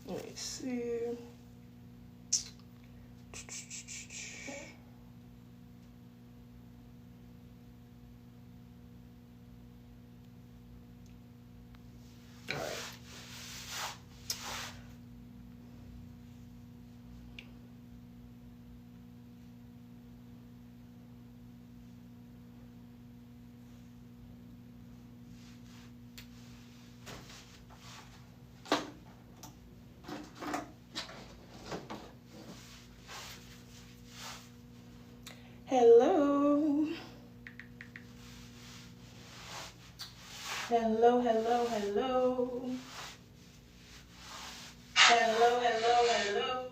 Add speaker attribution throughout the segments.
Speaker 1: Let me see. All right. Hello. Hello, hello, hello. Hello, hello, hello.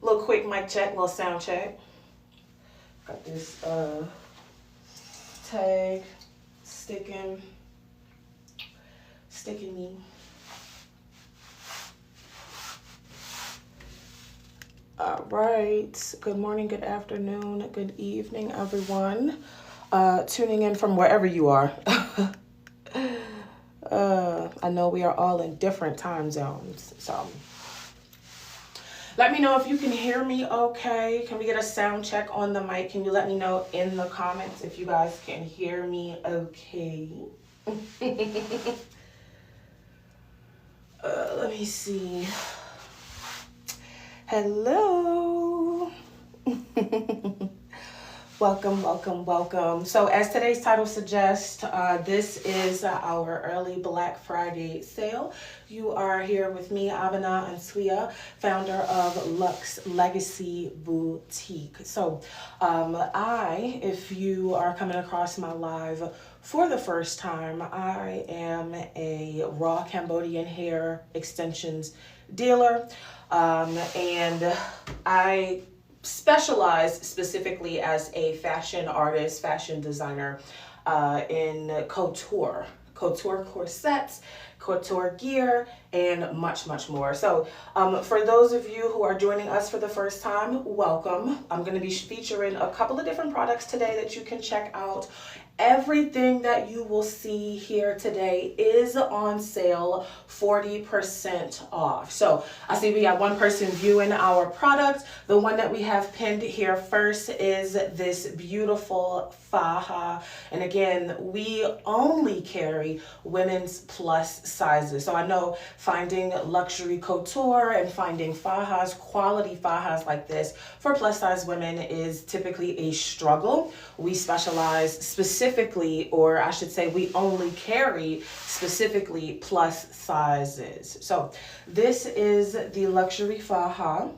Speaker 1: Little quick mic check, little sound check. Got this tag sticking me. All right. Good morning, good afternoon, good evening, everyone. Tuning in from wherever you are. I know we are all in different time zones, so let me know if you can hear me okay. Can we get a sound check on the mic? Can you let me know in the comments if you guys can hear me okay? Let me see. Hello. Welcome, welcome, welcome. So as today's title suggests, this is our early Black Friday sale. You are here with me, Abena Answia, founder of Luxe Legacy Boutique. So if you are coming across my live for the first time, I am a raw Cambodian hair extensions dealer, and I specialize specifically as a fashion artist, fashion designer in couture corsets, couture gear, and much, much more. So for those of you who are joining us for the first time, welcome. I'm going to be featuring a couple of different products today that you can check out. Everything that you will see here today is on sale 40% off. So I see we got one person viewing our product. The one that we have pinned here first is this beautiful faja. And again, we only carry women's plus sizes. So I know finding luxury couture and finding fajas, quality fajas like this for plus size women is typically a struggle. We specialize specifically, or I should say we only carry specifically plus sizes. So this is the luxury faja,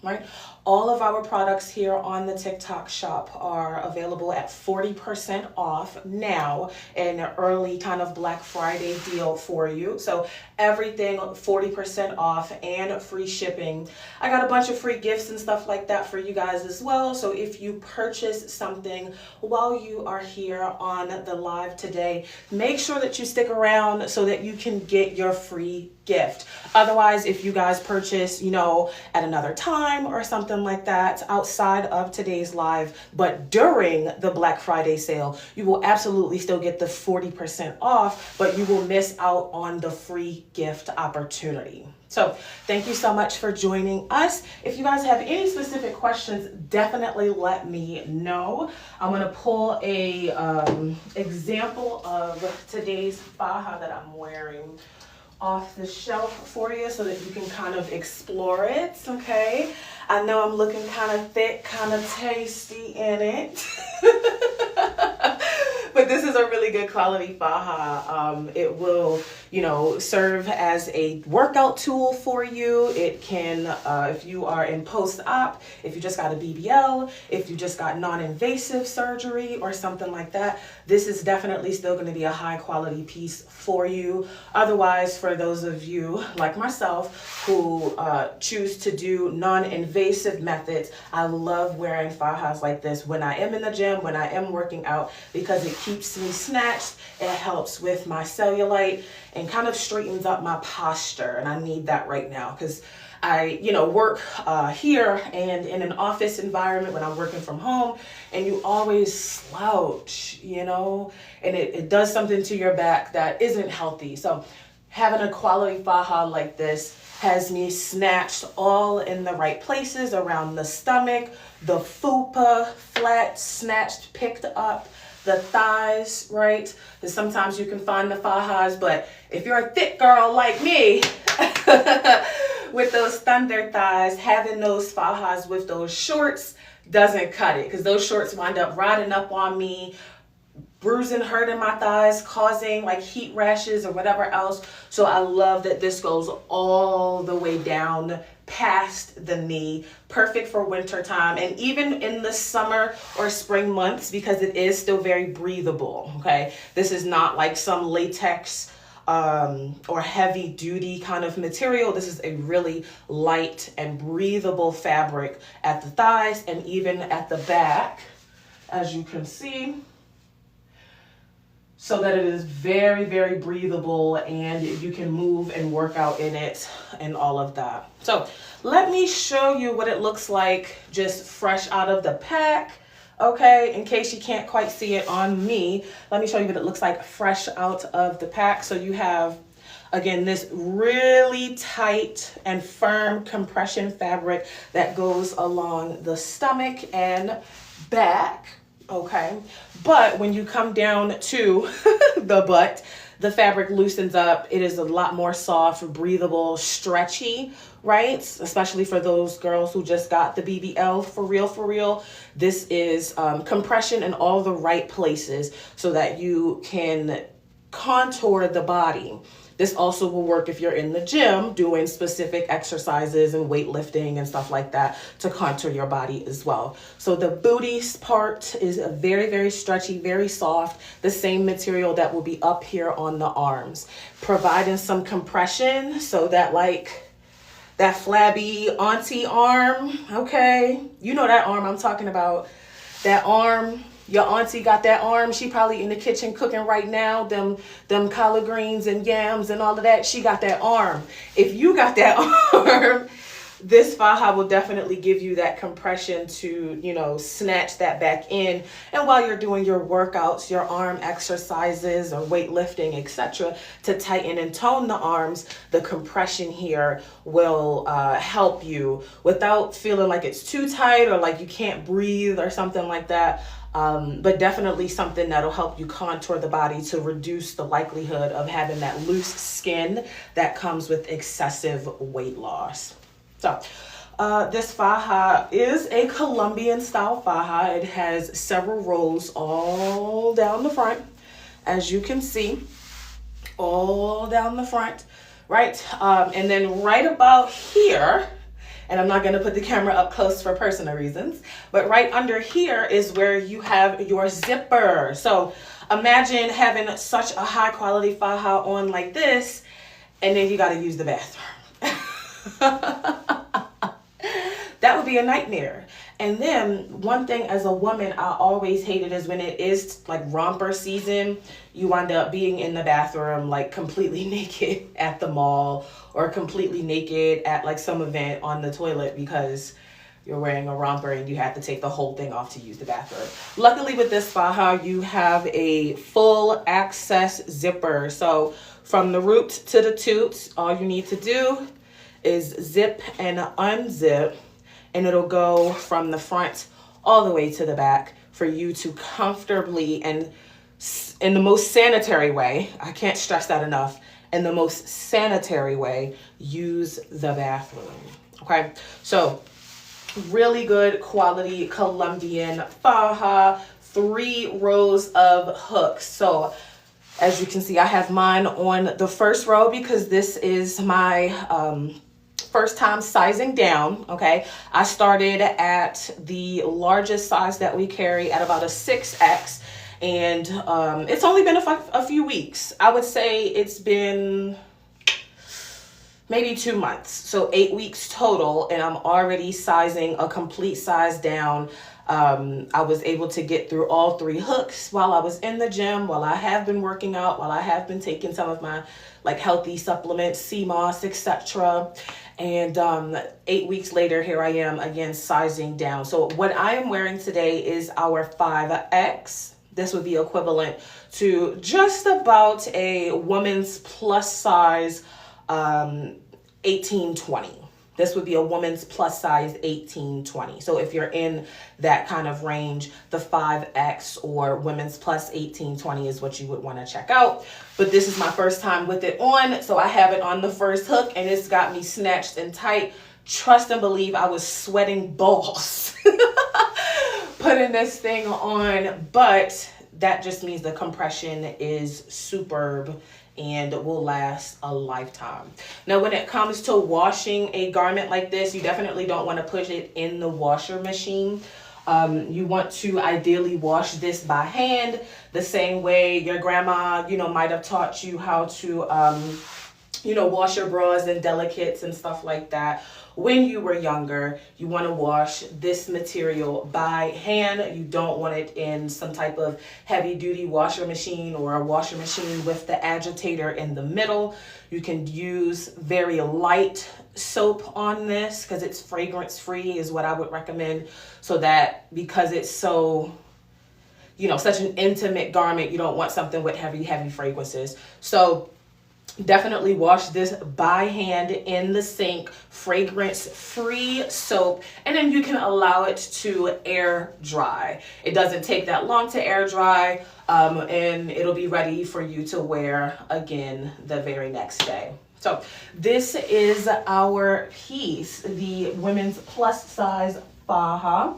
Speaker 1: right? All of our products here on the TikTok shop are available at 40% off now, an early kind of Black Friday deal for you. So everything 40% off and free shipping. I got a bunch of free gifts and stuff like that for you guys as well. So if you purchase something while you are here on the live today, make sure that you stick around so that you can get your free gift. Otherwise, if you guys purchase, at another time or something like that outside of today's live, but during the Black Friday sale, you will absolutely still get the 40% off, but you will miss out on the free gift opportunity. So thank you so much for joining us. If you guys have any specific questions, definitely let me know. I'm going to pull a example of today's faja that I'm wearing off the shelf for you so that you can kind of explore it, okay? I know I'm looking kind of thick, kind of tasty in it. But this is a really good quality faja. It will, you know, serve as a workout tool for you. It can, if you are in post-op, if you just got a BBL, if you just got non-invasive surgery or something like that, this is definitely still going to be a high quality piece for you. Otherwise, for those of you like myself who choose to do non-invasive methods, I love wearing fajas like this when I am in the gym, when I am working out, because it keeps me snatched. It helps with my cellulite and kind of straightens up my posture. And I need that right now because I, you know, work here and in an office environment when I'm working from home, and you always slouch, you know, and it does something to your back that isn't healthy. So having a quality faja like this has me snatched all in the right places, around the stomach, the fupa, flat, snatched, picked up, the thighs, right? Because sometimes you can find the fajas, but if you're a thick girl like me, with those thunder thighs, having those fajas with those shorts doesn't cut it, because those shorts wind up riding up on me, bruising, hurting my thighs, causing like heat rashes or whatever else. So I love that this goes all the way down past the knee, perfect for winter time and even in the summer or spring months, because it is still very breathable. Okay, this is not like some latex or heavy duty kind of material. This is a really light and breathable fabric at the thighs and even at the back, as you can see, so that it is very, very breathable and you can move and work out in it and all of that. So let me show you what it looks like just fresh out of the pack. Okay, in case you can't quite see it on me, let me show you what it looks like fresh out of the pack. So you have, again, this really tight and firm compression fabric that goes along the stomach and back. Okay, but when you come down to the butt, the fabric loosens up. It is a lot more soft, breathable, stretchy, right? Especially for those girls who just got the BBL, for real, for real. This is compression in all the right places so that you can contour the body. This also will work if you're in the gym doing specific exercises and weightlifting and stuff like that to contour your body as well. So the booty part is a very, very stretchy, very soft, the same material that will be up here on the arms, providing some compression so that like that flabby auntie arm, okay? You know that arm I'm talking about, that arm. Your auntie got that arm. She probably in the kitchen cooking right now, them collard greens and yams and all of that. She got that arm. If you got that arm, this faja will definitely give you that compression to, you know, snatch that back in. And while you're doing your workouts, your arm exercises or weightlifting, etc., to tighten and tone the arms, the compression here will help you without feeling like it's too tight or like you can't breathe or something like that. But definitely something that'll help you contour the body to reduce the likelihood of having that loose skin that comes with excessive weight loss. So this faja is a Colombian style faja. It has several rows all down the front, as you can see, all down the front, right? And then right about here, and I'm not going to put the camera up close for personal reasons, but right under here is where you have your zipper. So imagine having such a high quality faja on like this, and then you got to use the bathroom. That would be a nightmare. And then one thing as a woman I always hated is when it is like romper season, you wind up being in the bathroom like completely naked at the mall or completely naked at like some event on the toilet because you're wearing a romper and you have to take the whole thing off to use the bathroom. Luckily with this faja, you have a full access zipper. So from the root to the toot, all you need to do is zip and unzip, and it'll go from the front all the way to the back for you to comfortably and in the most sanitary way, I can't stress that enough, in the most sanitary way, use the bathroom. Okay, so really good quality Colombian faja, 3 rows of hooks. So as you can see, I have mine on the first row because this is my first time sizing down. Okay, I started at the largest size that we carry at about a 6X, and it's only been a few weeks. I would say it's been maybe 2 months, so 8 weeks total, and I'm already sizing a complete size down. I was able to get through all 3 hooks while I was in the gym, while I have been working out, while I have been taking some of my like healthy supplements, CMOS, etc. And 8 weeks later, here I am again sizing down. So what I am wearing today is our 5X. This would be equivalent to just about a woman's plus size 18-20. This would be a woman's plus size 18-20. So if you're in that kind of range, the 5X or women's plus 18-20 is what you would want to check out. But this is my first time with it on, so I have it on the first hook, and it's got me snatched and tight. Trust and believe I was sweating balls putting this thing on, but that just means the compression is superb and will last a lifetime. Now, when it comes to washing a garment like this, you definitely don't want to push it in the washer machine. You want to ideally wash this by hand, the same way your grandma, might have taught you how to, wash your bras and delicates and stuff like that. When you were younger, you want to wash this material by hand. You don't want it in some type of heavy duty washer machine or a washer machine with the agitator in the middle. You can use very light soap on this because it's fragrance free is what I would recommend, so that because it's so, such an intimate garment, you don't want something with heavy fragrances. So definitely wash this by hand in the sink, fragrance-free soap, and then you can allow it to air dry. It doesn't take that long to air dry, and it'll be ready for you to wear again the very next day. So this is our piece, the women's plus size faja.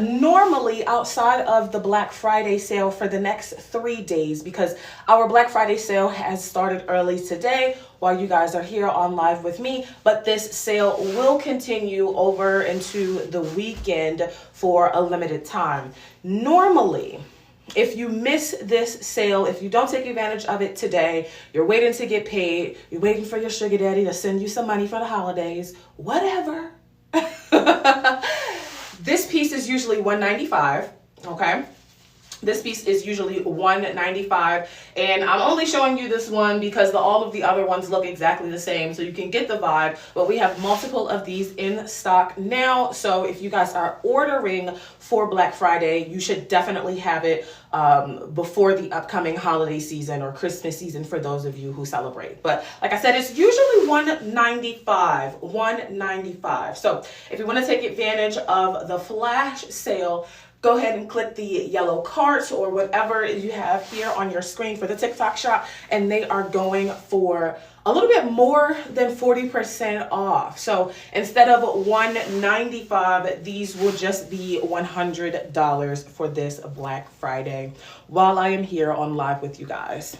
Speaker 1: Normally outside of the Black Friday sale for the next 3 days, because our Black Friday sale has started early today while you guys are here on live with me, but this sale will continue over into the weekend for a limited time. Normally, if you miss this sale, if you don't take advantage of it today, you're waiting to get paid, you're waiting for your sugar daddy to send you some money for the holidays, whatever. This piece is usually $195, okay? This piece is usually $195, and I'm only showing you this one because all of the other ones look exactly the same, so you can get the vibe, but we have multiple of these in stock now, so if you guys are ordering for Black Friday, you should definitely have it before the upcoming holiday season or Christmas season for those of you who celebrate. But like I said, it's usually $195. So if you want to take advantage of the flash sale, go ahead and click the yellow cart or whatever you have here on your screen for the TikTok shop, and they are going for a little bit more than 40% off. So instead of $195, these will just be $100 for this Black Friday while I am here on live with you guys.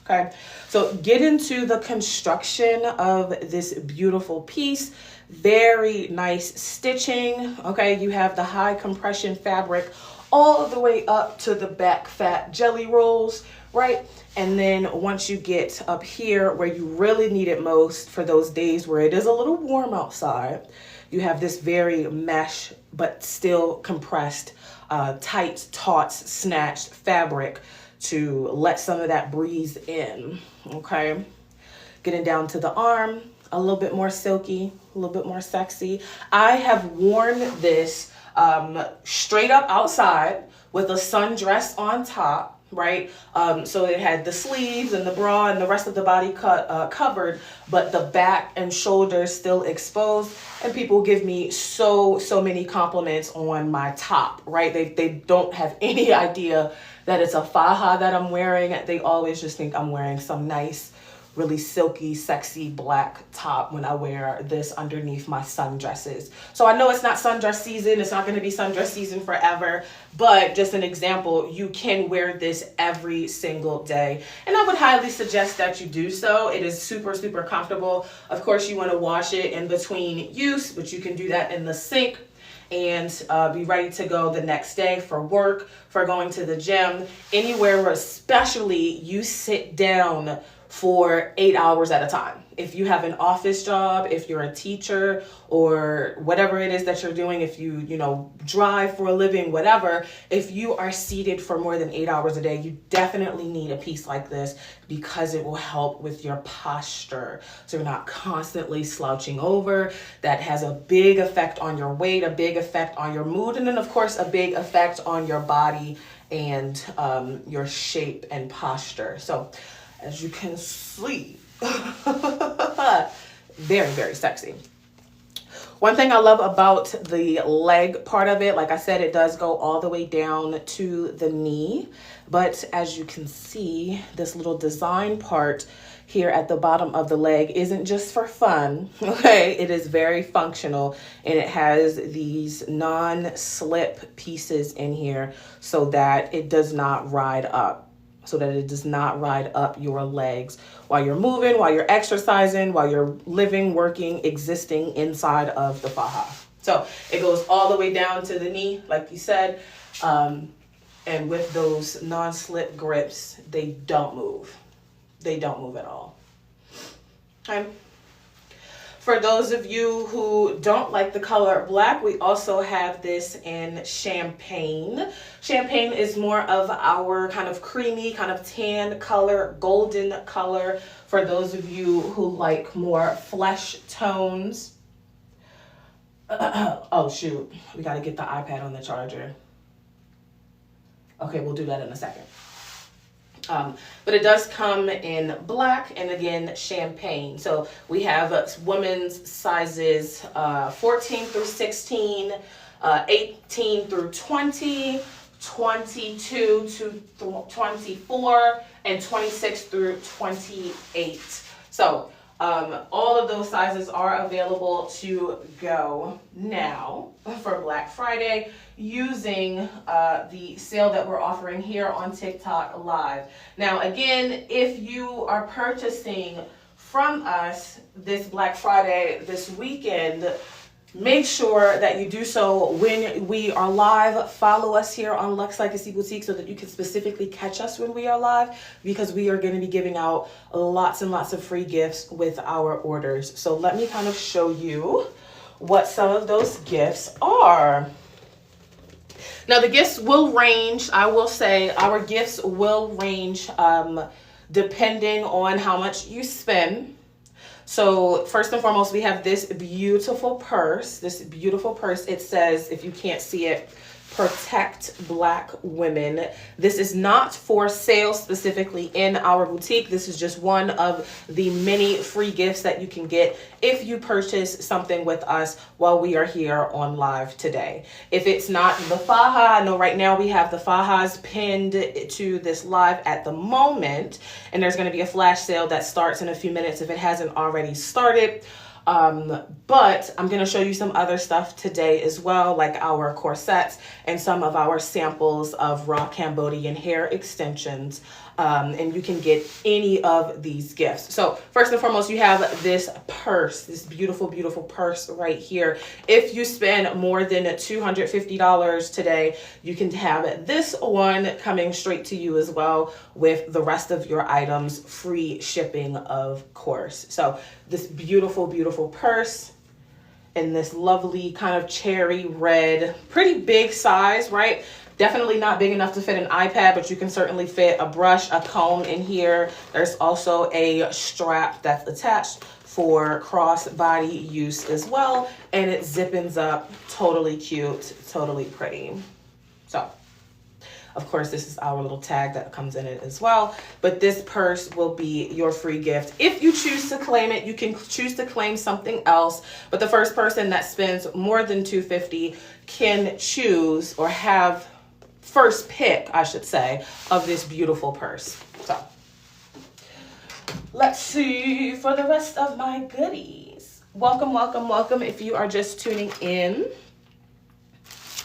Speaker 1: Okay, so get into the construction of this beautiful piece. Very nice stitching. Okay, you have the high compression fabric all the way up to the back fat jelly rolls, right? And then once you get up here where you really need it most for those days where it is a little warm outside, you have this very mesh but still compressed, tight, taut, snatched fabric to let some of that breeze in. Okay, getting down to the arm, a little bit more silky, a little bit more sexy. I have worn this straight up outside with a sundress on top, right? So it had the sleeves and the bra and the rest of the body covered, but the back and shoulders still exposed. And people give me so many compliments on my top, right? They don't have any idea that it's a faja that I'm wearing. They always just think I'm wearing some nice really silky, sexy black top when I wear this underneath my sundresses. So I know it's not sundress season. It's not going to be sundress season forever, but just an example, you can wear this every single day. And I would highly suggest that you do so. It is super, super comfortable. Of course, you want to wash it in between use, but you can do that in the sink and be ready to go the next day for work, for going to the gym, anywhere where especially you sit down for 8 hours at a time. If you have an office job, if you're a teacher or whatever it is that you're doing, if you drive for a living, whatever, if you are seated for more than 8 hours a day, you definitely need a piece like this because it will help with your posture. So you're not constantly slouching over. That has a big effect on your weight, a big effect on your mood, and then of course a big effect on your body and your shape and posture. So as you can see, very, very sexy. One thing I love about the leg part of it, like I said, it does go all the way down to the knee. But as you can see, this little design part here at the bottom of the leg isn't just for fun, okay? It is very functional, and it has these non-slip pieces in here so that it does not ride up. So that it does not ride up your legs while you're moving, while you're exercising, while you're living, working, existing inside of the faja. So it goes all the way down to the knee, like you said. And with those non-slip grips, they don't move. They don't move at all. Okay. For those of you who don't like the color black, we also have this in champagne. Champagne is more of our kind of creamy, kind of tan color, golden color. For those of you who like more flesh tones. Oh, shoot. We got to get the iPad on the charger. Okay, we'll do that in a second. But it does come in black and again, champagne. So we have women's sizes 14 through 16, 18 through 20, 22 to 24, and 26 through 28. So all of those sizes are available to go now for Black Friday using the sale that we're offering here on TikTok Live. Now, again, if you are purchasing from us this Black Friday, this weekend, make sure that you do so when we are live. Follow us here on Luxe Legacy Boutique so that you can specifically catch us when we are live, because we are going to be giving out lots and lots of free gifts with our orders. So let me kind of show you what some of those gifts are. Now, the gifts will range. I will say our gifts will range depending on how much you spend. So first and foremost, we have this beautiful purse. This beautiful purse, it says, if you can't see it, protect Black women. This is not for sale specifically in our boutique. This is just one of the many free gifts that you can get if you purchase something with us while we are here on live today. If it's not the faja, I know right now we have the fajas pinned to this live at the moment, and there's going to be a flash sale that starts in a few minutes if it hasn't already started. But I'm going to show you some other stuff today as well, like our corsets and some of our samples of raw Cambodian hair extensions. And you can get any of these gifts. So first and foremost, you have this purse, this beautiful, beautiful purse right here. If you spend more than $250 today, you can have this one coming straight to you as well with the rest of your items, free shipping, of course. So this beautiful, beautiful purse in this lovely kind of cherry red, pretty big size, right? Definitely not big enough to fit an iPad, but you can certainly fit a brush, a comb in here. There's also a strap that's attached for cross-body use as well. And it zippins up, totally cute, totally pretty. So, of course, this is our little tag that comes in it as well. But this purse will be your free gift. If you choose to claim it, you can choose to claim something else. But the first person that spends more than $250 can choose or have first pick, I should say, of this beautiful purse. So Let's see, for the rest of my goodies. Welcome, welcome, welcome if you are just tuning in.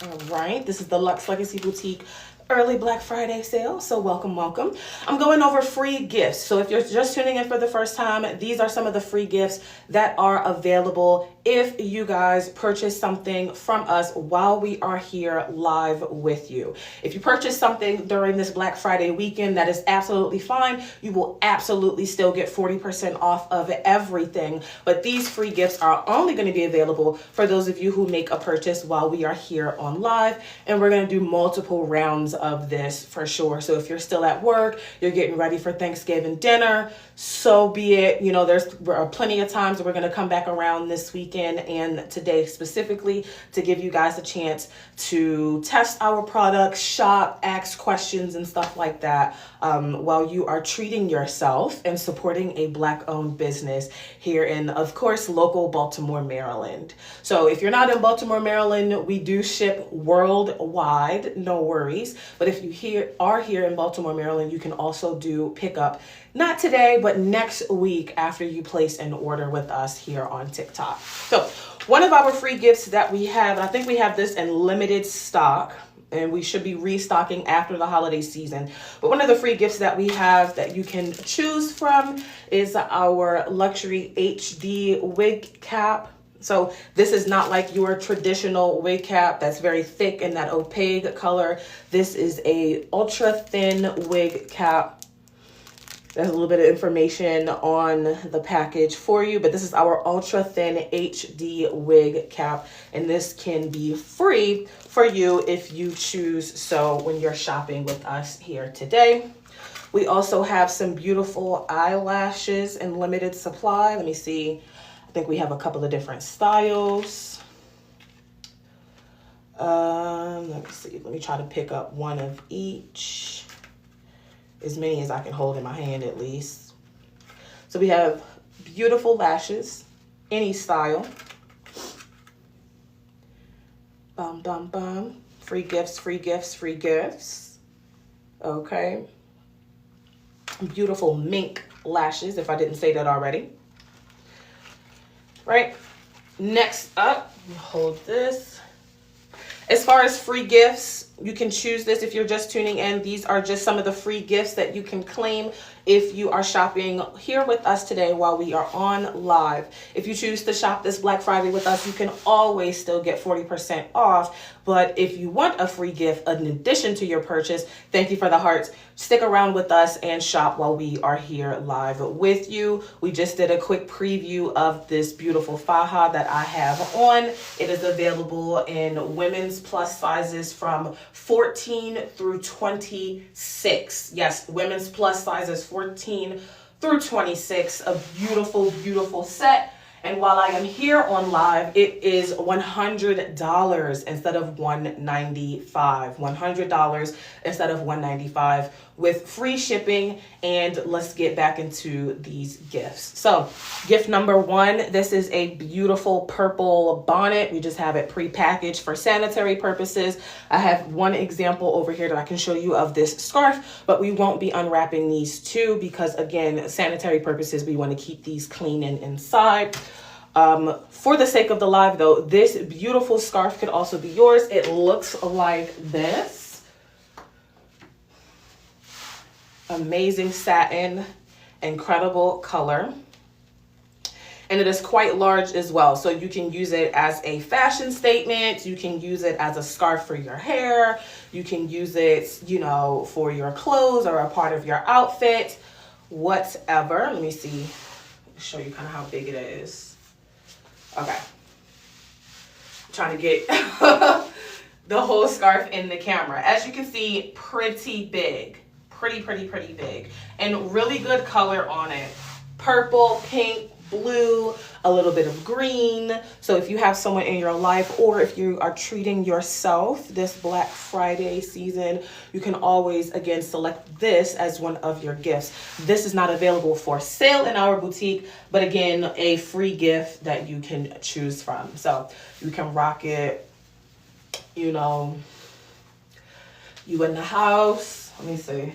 Speaker 1: All right, this is the Luxe Legacy Boutique early Black Friday sale, so welcome, welcome. I'm going over free gifts. So if you're just tuning in for the first time, these are some of the free gifts that are available if you guys purchase something from us while we are here live with you. If you purchase something during this Black Friday weekend, that is absolutely fine. You will absolutely still get 40% off of everything, but these free gifts are only going to be available for those of you who make a purchase while we are here on live, and we're going to do multiple rounds of this for sure. So if you're still at work, you're getting ready for Thanksgiving dinner, so be it. You know, there are plenty of times that we're going to come back around this weekend and today specifically to give you guys a chance to test our products, shop, ask questions and stuff like that while you are treating yourself and supporting a Black-owned business here in, of course, local Baltimore, Maryland. So if you're not in Baltimore, Maryland, we do ship worldwide, no worries. But if you are here in Baltimore, Maryland, you can also do pickup, not today, but next week after you place an order with us here on TikTok. So one of our free gifts that we have, and I think we have this in limited stock, and we should be restocking after the holiday season. But one of the free gifts that we have that you can choose from is our luxury HD wig cap. So this is not like your traditional wig cap that's very thick in that opaque color. This is a ultra thin wig cap. There's a little bit of information on the package for you, but this is our ultra thin HD wig cap, and this can be free for you if you choose so when you're shopping with us here today. We also have some beautiful eyelashes in limited supply. Let me see. I think we have a couple of different styles. Let me see. Let me try to pick up one of each. As many as I can hold in my hand at least. So we have beautiful lashes, any style. Bum, bum, bum. Free gifts, free gifts, free gifts. Okay. Beautiful mink lashes, if I didn't say that already. Right. Next up, hold this. As far as free gifts, you can choose this if you're just tuning in. These are just some of the free gifts that you can claim if you are shopping here with us today while we are on live. If you choose to shop this Black Friday with us, you can always still get 40% off. But if you want a free gift in addition to your purchase, thank you for the hearts. Stick around with us and shop while we are here live with you. We just did a quick preview of this beautiful faja that I have on. It is available in women's plus sizes from 14 through 26. Yes, women's plus sizes 14 through 26. A beautiful, beautiful set. And while I am here on live, it is $100 instead of $195. $100 instead of $195 with free shipping. And let's get back into these gifts. So gift number one, this is a beautiful purple bonnet. We just have it pre-packaged for sanitary purposes. I have one example over here that I can show you of this scarf, but we won't be unwrapping these two because, again, sanitary purposes, we want to keep these clean and inside. For the sake of the live though, this beautiful scarf could also be yours. It looks like this. Amazing satin, incredible color. And it is quite large as well. So you can use it as a fashion statement. You can use it as a scarf for your hair. You can use it, you know, for your clothes or a part of your outfit, whatever. Let me see, show you kind of how big it is. Okay, I'm trying to get the whole scarf in the camera. As you can see, pretty big, pretty big, and really good color on it. Purple, pink, blue, a little bit of green. So if you have someone in your life, or if you are treating yourself this Black Friday season, you can always, again, select this as one of your gifts. This is not available for sale in our boutique, but again, a free gift that you can choose from. So you can rock it, you know, you in the house. Let me see.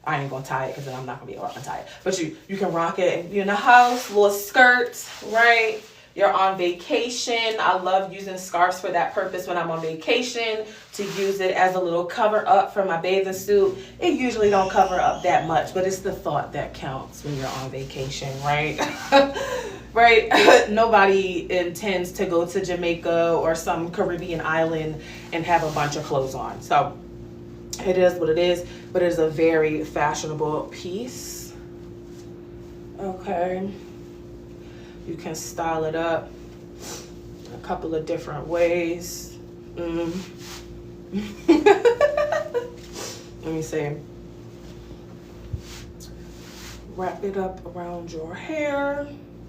Speaker 1: I ain't gonna tie it because then I'm not gonna be able to untie it. But you can rock it and you're in the house, little skirts, right? You're on vacation. I love using scarves for that purpose when I'm on vacation, to use it as a little cover up for my bathing suit. It usually don't cover up that much, but it's the thought that counts when you're on vacation, right? Right? Nobody intends to go to Jamaica or some Caribbean island and have a bunch of clothes on. So it is what it is, but it is a very fashionable piece. Okay. You can style it up a couple of different ways. Let me see. Wrap it up around your hair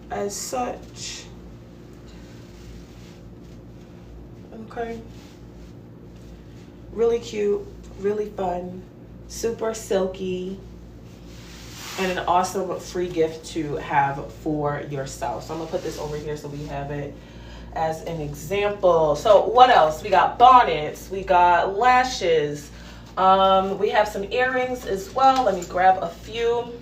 Speaker 1: as such. Okay. Really cute, really fun, super silky. And an awesome free gift to have for yourself. So I'm gonna put this over here so we have it as an example. So what else? We got bonnets, we got lashes, we have some earrings as well. Let me grab a few.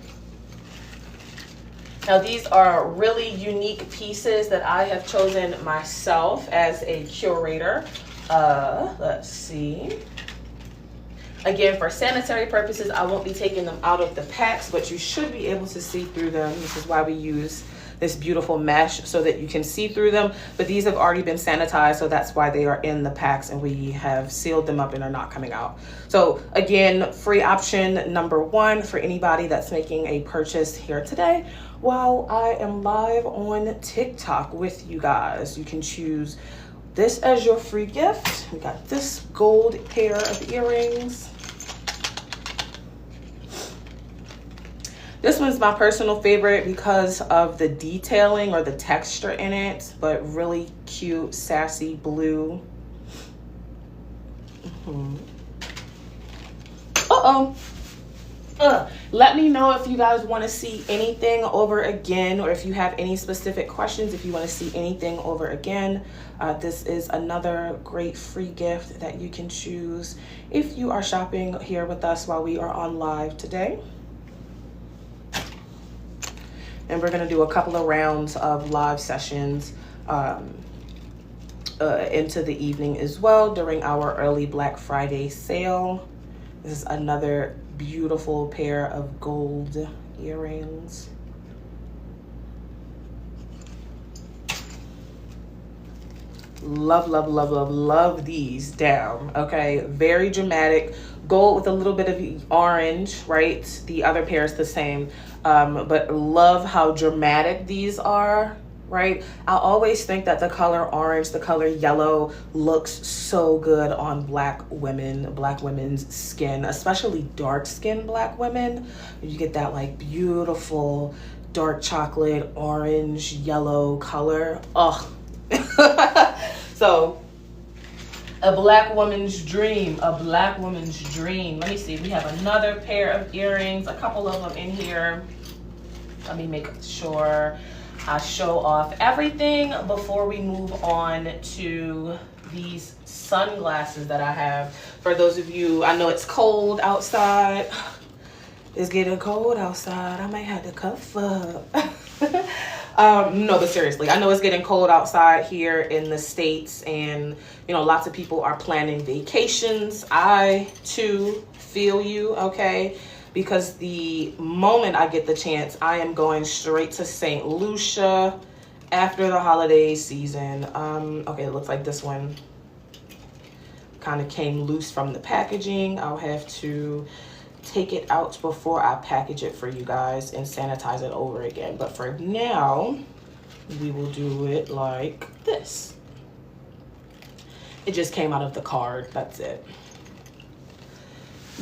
Speaker 1: Now these are really unique pieces that I have chosen myself as a curator. Let's see. Again, for sanitary purposes, I won't be taking them out of the packs, but you should be able to see through them. This is why we use this beautiful mesh, so that you can see through them. But these have already been sanitized, so that's why they are in the packs, and we have sealed them up and are not coming out. So again, free option number one for anybody that's making a purchase here today. While I am live on TikTok with you guys, you can choose this as your free gift. We got this gold pair of earrings. This one's my personal favorite because of the detailing or the texture in it, but really cute, sassy blue. Let me know if you guys want to see anything over again, or if you have any specific questions, if you want to see anything over again. This is another great free gift that you can choose if you are shopping here with us while we are on live today. And we're going to do a couple of rounds of live sessions into the evening as well during our early Black Friday sale. This is another beautiful pair of gold earrings. Love, love, love, love, love these down. Okay, very dramatic. Gold with a little bit of orange, right? The other pair is the same. But love how dramatic these are, right? I always think that the color orange, the color yellow looks so good on black women's skin, especially dark skinned black women. You get that like beautiful dark chocolate, orange, yellow color. Oh, so a black woman's dream, a black woman's dream. Let me see, we have another pair of earrings, a couple of them in here. Let me make sure I show off everything before we move on to these sunglasses that I have. For those of you, I know it's cold outside. It's getting cold outside. I might have to cuff up. No, but seriously, I know it's getting cold outside here in the States, and you know, lots of people are planning vacations. I too feel you, okay? Because the moment I get the chance, I am going straight to St. Lucia after the holiday season. Okay, it looks like this one kind of came loose from the packaging. I'll have to take it out before I package it for you guys and sanitize it over again. But for now, we will do it like this. It just came out of the card, that's it.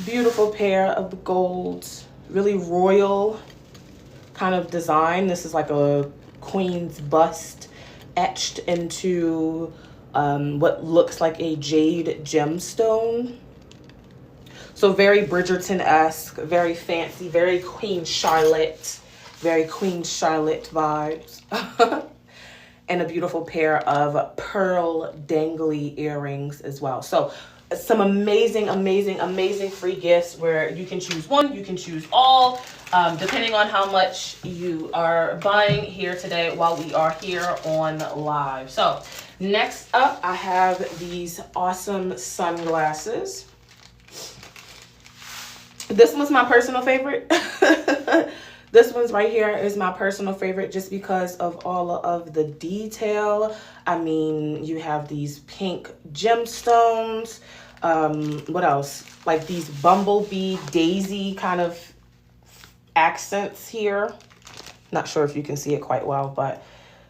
Speaker 1: Beautiful pair of the golds, really royal kind of design. This is like a queen's bust etched into what looks like a jade gemstone. So very Bridgerton-esque, very fancy, very Queen Charlotte vibes. And a beautiful pair of pearl dangly earrings as well. So some amazing free gifts where you can choose one, you can choose all, depending on how much you are buying here today while we are here on live. So next up, I have these awesome sunglasses. This one's my personal favorite. This one's right here is my personal favorite just because of all of the detail. I mean, you have these pink gemstones. What else? Like these bumblebee daisy kind of accents here. Not sure if you can see it quite well, but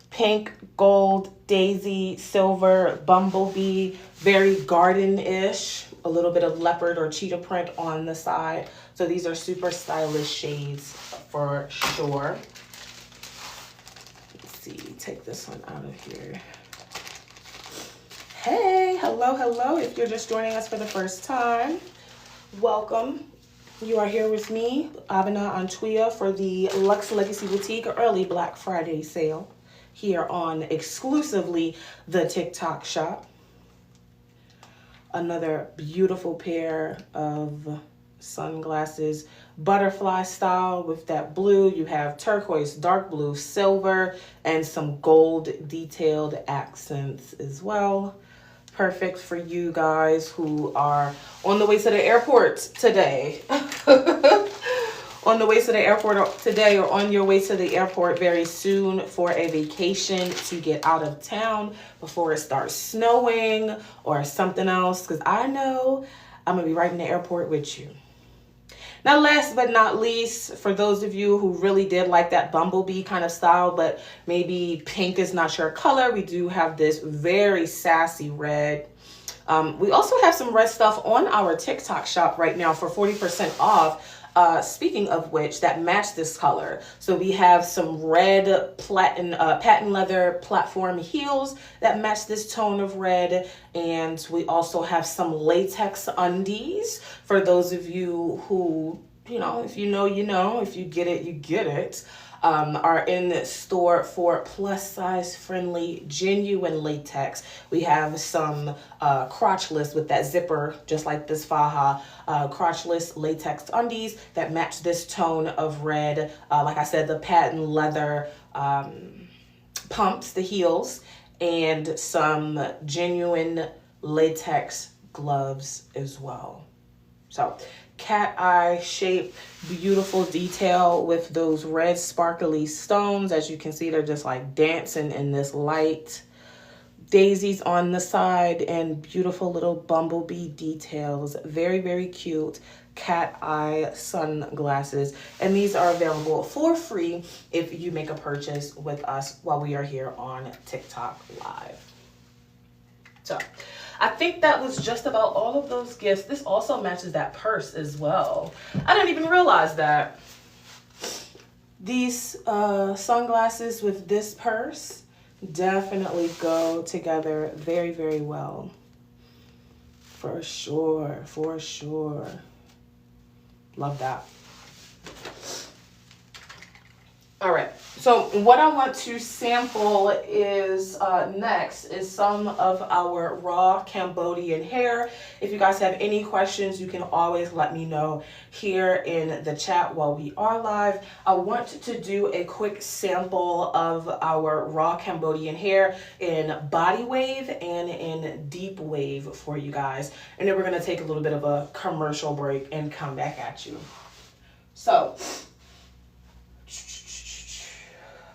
Speaker 1: pink, gold, daisy, silver, bumblebee, very garden-ish. A little bit of leopard or cheetah print on the side. So these are super stylish shades for sure. Let's see, take this one out of here. Hey, hello. If you're just joining us for the first time, welcome. You are here with me, Ahima Antwia, for the Luxe Legacy Boutique early Black Friday sale here on exclusively the TikTok shop. Another beautiful pair of sunglasses, butterfly style with that blue. You have turquoise, dark blue, silver, and some gold detailed accents as well. Perfect for you guys who are on the way to the airport today. On the way to the airport today, or on your way to the airport very soon for a vacation to get out of town before it starts snowing or something else, because I know I'm going to be right in the airport with you. Now, last but not least, for those of you who really did like that bumblebee kind of style, but maybe pink is not your color, we do have this very sassy red. We also have some red stuff on our TikTok shop right now for 40% off. Speaking of which, that match this color. So we have some red patent leather platform heels that match this tone of red. And we also have some latex undies for those of you who, if you know, if you get it, you get it. Are in the store for plus size friendly genuine latex. We have some crotchless with that zipper, just like this faja, crotchless latex undies that match this tone of red. Like I said, the patent leather pumps, the heels, and some genuine latex gloves as well. So cat eye shape, beautiful detail with those red sparkly stones. As you can see, they're just like dancing in this light. Daisies on the side and beautiful little bumblebee details. Very cute cat eye sunglasses. And these are available for free if you make a purchase with us while we are here on TikTok Live. So I think that was just about all of those gifts. This also matches that purse as well. I didn't even realize that. These sunglasses with this purse definitely go together very well. For sure. Love that. All right, so what I want to sample is next is some of our raw Cambodian hair. If you guys have any questions, you can always let me know here in the chat while we are live. I want to do a quick sample of our raw Cambodian hair in body wave and in deep wave for you guys. And then we're gonna take a little bit of a commercial break and come back at you. So,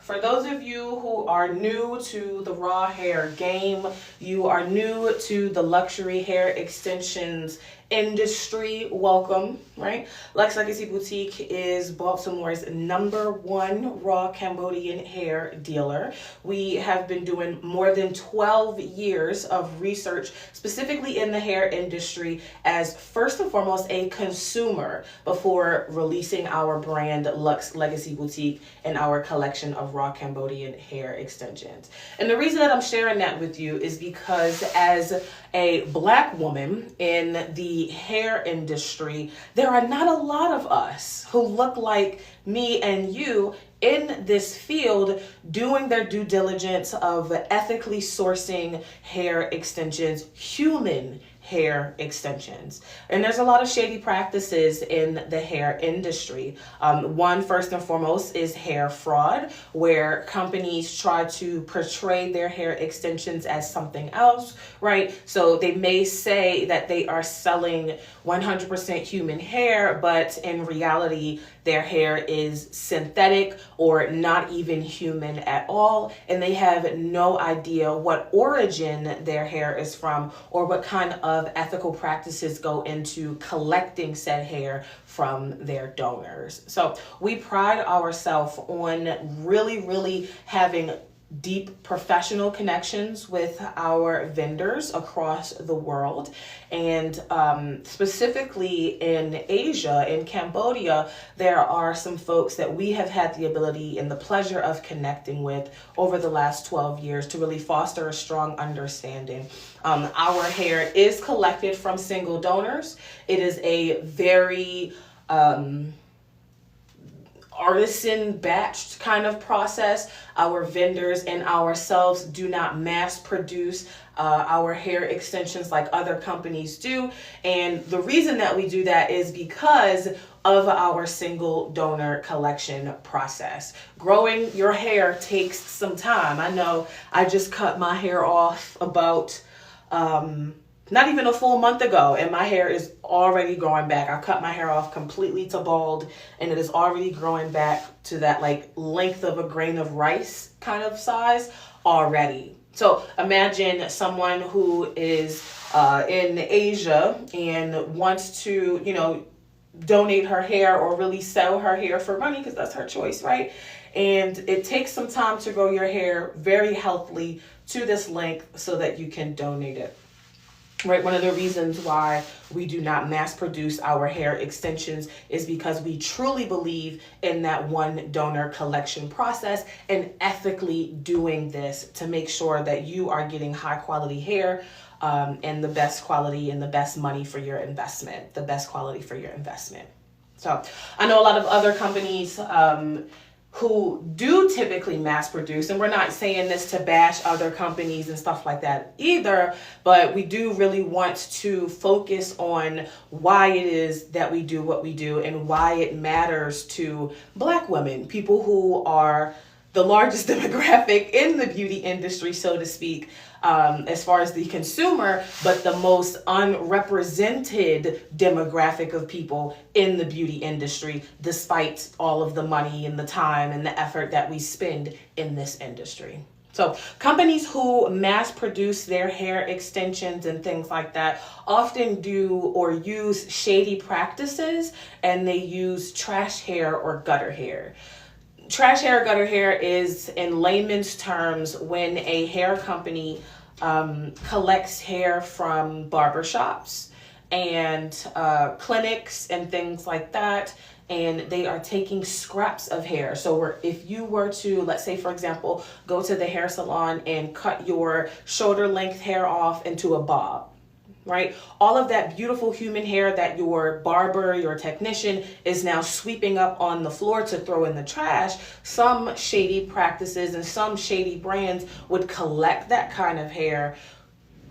Speaker 1: for those of you who are new to the raw hair game, you are new to the luxury hair extensions industry, welcome, right? Luxe Legacy Boutique is Baltimore's #1 raw Cambodian hair dealer. We have been doing more than 12 years of research specifically in the hair industry as first and foremost a consumer before releasing our brand Luxe Legacy Boutique and our collection of raw Cambodian hair extensions. And the reason that I'm sharing that with you is because as a Black woman in the hair industry, there are not a lot of us who look like me and you in this field doing their due diligence of ethically sourcing hair extensions, human hair extensions. And there's a lot of shady practices in the hair industry. One, first and foremost, is hair fraud, where companies try to portray their hair extensions as something else, right? So they may say that they are selling 100% human hair, but in reality, their hair is synthetic or not even human at all, and they have no idea what origin their hair is from or what kind of ethical practices go into collecting said hair from their donors. So we pride ourselves on really having deep professional connections with our vendors across the world, and specifically in Asia, in Cambodia, there are some folks that we have had the ability and the pleasure of connecting with over the last 12 years to really foster a strong understanding. Our hair is collected from single donors. It is a very artisan batched kind of process. Our vendors and ourselves do not mass produce our hair extensions like other companies do. And the reason that we do that is because of our single donor collection process. Growing your hair takes some time. I know I just cut my hair off about not even a full month ago, and my hair is already growing back. I cut my hair off completely to bald, and it is already growing back to that like length of a grain of rice kind of size already. So imagine someone who is in Asia and wants to, you know, donate her hair or really sell her hair for money, because that's her choice, right? And it takes some time to grow your hair very healthily to this length so that you can donate it. Right, one of the reasons why we do not mass produce our hair extensions is because we truly believe in that one donor collection process and ethically doing this to make sure that you are getting high quality hair and the best quality and the best money for your investment, the best quality for your investment. So I know a lot of other companies who do typically mass produce, and we're not saying this to bash other companies and stuff like that either, but we do really want to focus on why it is that we do what we do and why it matters to Black women, people who are the largest demographic in the beauty industry, so to speak, as far as the consumer, but the most unrepresented demographic of people in the beauty industry, despite all of the money and the time and the effort that we spend in this industry. So companies who mass produce their hair extensions and things like that often do or use shady practices, and they use trash hair or gutter hair. Trash hair, gutter hair is, in layman's terms, when a hair company collects hair from barbershops and clinics and things like that, and they are taking scraps of hair. So if you were to, let's say, for example, go to the hair salon and cut your shoulder length hair off into a bob, right? All of that beautiful human hair that your barber, your technician is now sweeping up on the floor to throw in the trash. Some shady practices and some shady brands would collect that kind of hair,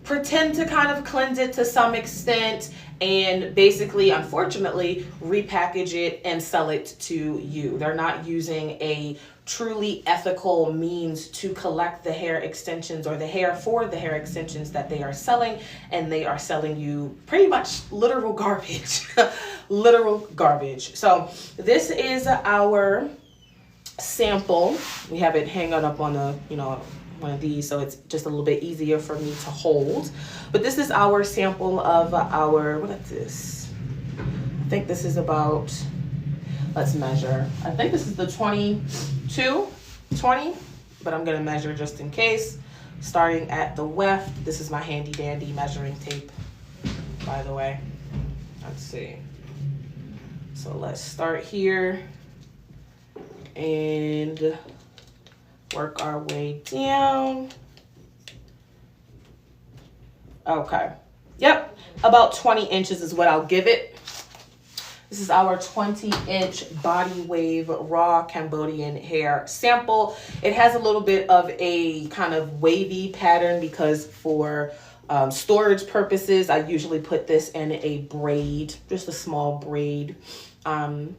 Speaker 1: pretend to kind of cleanse it to some extent, and basically, unfortunately, repackage it and sell it to you. They're not using a truly ethical means to collect the hair extensions or the hair for the hair extensions that they are selling, and they are selling you pretty much literal garbage. Literal garbage. So this is our sample. We have it hanging up on a, one of these, so it's just a little bit easier for me to hold. But this is our sample of our, what is this? I think this is about, let's measure. I think this is the 20, but I'm gonna measure just in case. Starting at the weft, this is my handy dandy measuring tape, by the way. Let's see. So let's start here and work our way down. Okay. Yep, about 20 inches is what I'll give it. This is our 20-inch body wave raw Cambodian hair sample. It has a little bit of a kind of wavy pattern because for Storage purposes, I usually put this in a braid, just a small braid. And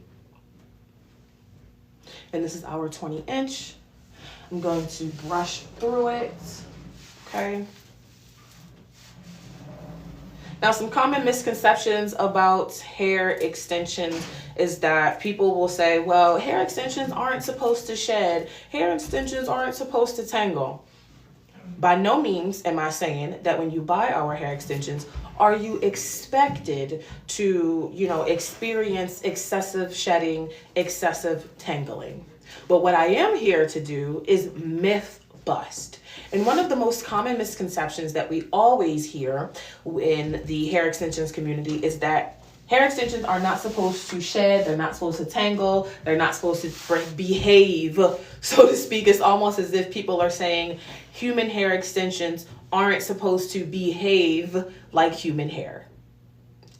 Speaker 1: this is our 20-inch. I'm going to brush through it, okay? Now, some common misconceptions about hair extensions is that people will say, well, hair extensions aren't supposed to shed. Hair extensions aren't supposed to tangle. By no means am I saying that when you buy our hair extensions, are you expected to, experience excessive shedding, excessive tangling. But what I am here to do is myth bust. And one of the most common misconceptions that we always hear in the hair extensions community is that hair extensions are not supposed to shed, they're not supposed to tangle, they're not supposed to behave, so to speak. It's almost as if people are saying human hair extensions aren't supposed to behave like human hair.